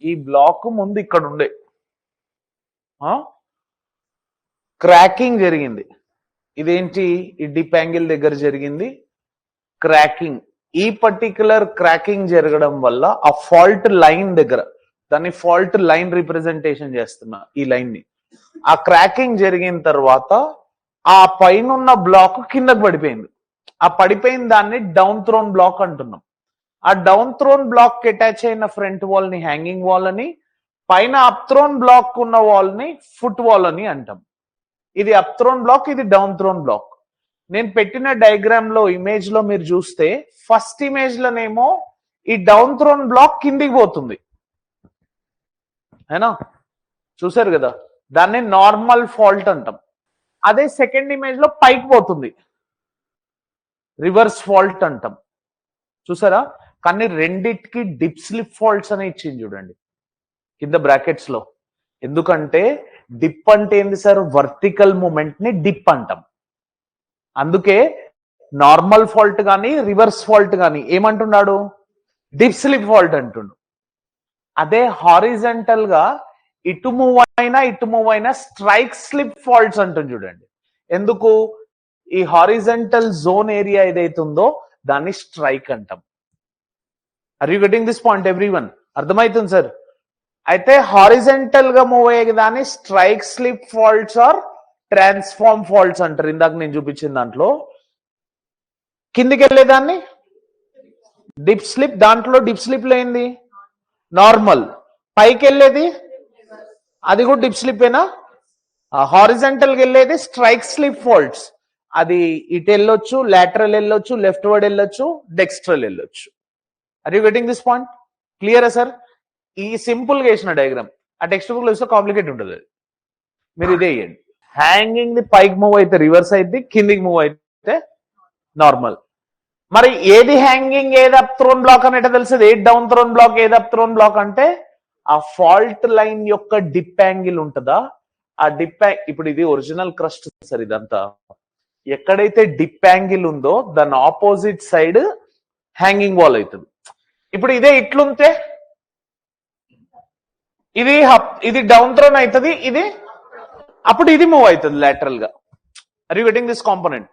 ఈ బ్లాక్ ముందు ఇక్కడ ఉండే క్రాకింగ్ జరిగింది. ఇదేంటి? ఈ డిప్ యాంగిల్ దగ్గర జరిగింది క్రాకింగ్. ఈ పర్టికులర్ క్రాకింగ్ జరగడం వల్ల ఆ ఫాల్ట్ లైన్ దగ్గర, దాన్ని ఫాల్ట్ లైన్ రిప్రజెంటేషన్ చేస్తున్నా, ఈ లైన్ ని. ఆ క్రాకింగ్ జరిగిన తర్వాత ఆ పైన ఉన్న బ్లాక్ కిందకు పడిపోయింది. ఆ పడిపోయిన దాన్ని డౌన్ థ్రోన్ బ్లాక్ అంటున్నాం. ఆ డౌన్ థ్రోన్ బ్లాక్ కి అటాచ్ అయిన ఫ్రంట్ వాల్ ని హ్యాంగింగ్ వాల్ అని, పైన అప్ థ్రోన్ బ్లాక్ ఉన్న వాల్ ని ఫుట్ వాల్ అని అంటాం. ఇది అప్ థ్రోన్ బ్లాక్, ఇది డౌన్ థ్రోన్ బ్లాక్. నేను పెట్టిన డయాగ్రామ్ లో, ఇమేజ్ లో మీరు చూస్తే, ఫస్ట్ ఇమేజ్ లోనేమో ఈ డౌన్ థ్రోన్ బ్లాక్ కిందికి పోతుంది, అయినా చూసారు కదా, దాన్ని నార్మల్ ఫాల్ట్ అంటాం. అదే సెకండ్ ఇమేజ్ లో పైకి పోతుంది, రివర్స్ ఫాల్ట్ అంటాం. చూసారా? కానీ రెండిటికి డిప్ స్లిప్ ఫాల్ట్స్ అని ఇచ్చింది చూడండి కింద బ్రాకెట్స్ లో. ఎందుకంటే డిప్ అంటే ఏంది సార్? వర్టికల్ మూమెంట్ ని డిప్ అంటాం. అందుకే నార్మల్ ఫాల్ట్ కానీ రివర్స్ ఫాల్ట్ కానీ ఏమంటున్నాడు? డిప్ స్లిప్ ఫాల్ట్ అంటుండు. అదే హారిజంటల్ గా ఇటు మూవ్ అయినా స్ట్రైక్ స్లిప్ ఫాల్ట్స్ అంటుంది చూడండి. ఎందుకు? ఈ హారిజంటల్ జోన్ ఏరియా ఏదైతే ఉందో దాన్ని స్ట్రైక్ అంటాం. Are you getting this point everyone? అర్థమవుతుంది సార్? అయితే హారిజంటల్ గా మూవ్ అయ్యేదాన్ని strike slip faults are transform faults అంటారు. ఇందాక నేను చూపించిన దాంట్లో కిందికి వెళ్ళేదాన్ని డిప్ స్లిప్. దాంట్లో డిప్ స్లిప్ లేనిది నార్మల్. పైకి వెళ్ళేది అది కూడా డిప్ స్లిప్ ఏనా? హారిజంటల్ గా వెళ్ళేది స్ట్రైక్ స్లిప్ ఫాల్ట్స్. అది ఇటు వెళ్ళొచ్చు, లాటరల్ వెళ్ళొచ్చు, లెఫ్ట్ వర్డ్ వెళ్ళొచ్చు, డెక్స్ట్రల్ వెళ్ళొచ్చు. Are you getting this point? క్లియరా సార్? ఈ సింపుల్ గా వేసిన డయాగ్రామ్ ఆ టెక్స్ట్ బుక్ లో ఇస్తే కాంప్లికేట్ ఉంటుంది. అది మీరు ఇదే వేయండి. హ్యాంగింగ్ ది పైకి మూవ్ అయితే రివర్స్ అయితే, కిందికి మూవ్ అయితే నార్మల్. మరి ఏది హ్యాంగింగ్, ఏది అప్ థ్రోన్ బ్లాక్ అనేట తెలుస్తుంది. ఏది డౌన్ థ్రోన్ బ్లాక్, ఏది అప్ థ్రోన్ బ్లాక్ అంటే ఆ ఫాల్ట్ లైన్ యొక్క డిప్ యాంగిల్ ఉంటుందా, ఆ డిప్, ఇప్పుడు ఇది ఒరిజినల్ క్రస్ట్ సార్. ఇదంతా ఎక్కడైతే డిప్ యాంగిల్ ఉందో దాని ఆపోజిట్ సైడ్ హ్యాంగింగ్ వాల్ అవుతుంది. ఇప్పుడు ఇదే ఇట్లుంటే ఇది డౌన్ థ్రోన్ అవుతుంది, ఇది అప్పుడు ఇది మూవ్ అవుతుంది లాటరల్ గా. Are you getting this component?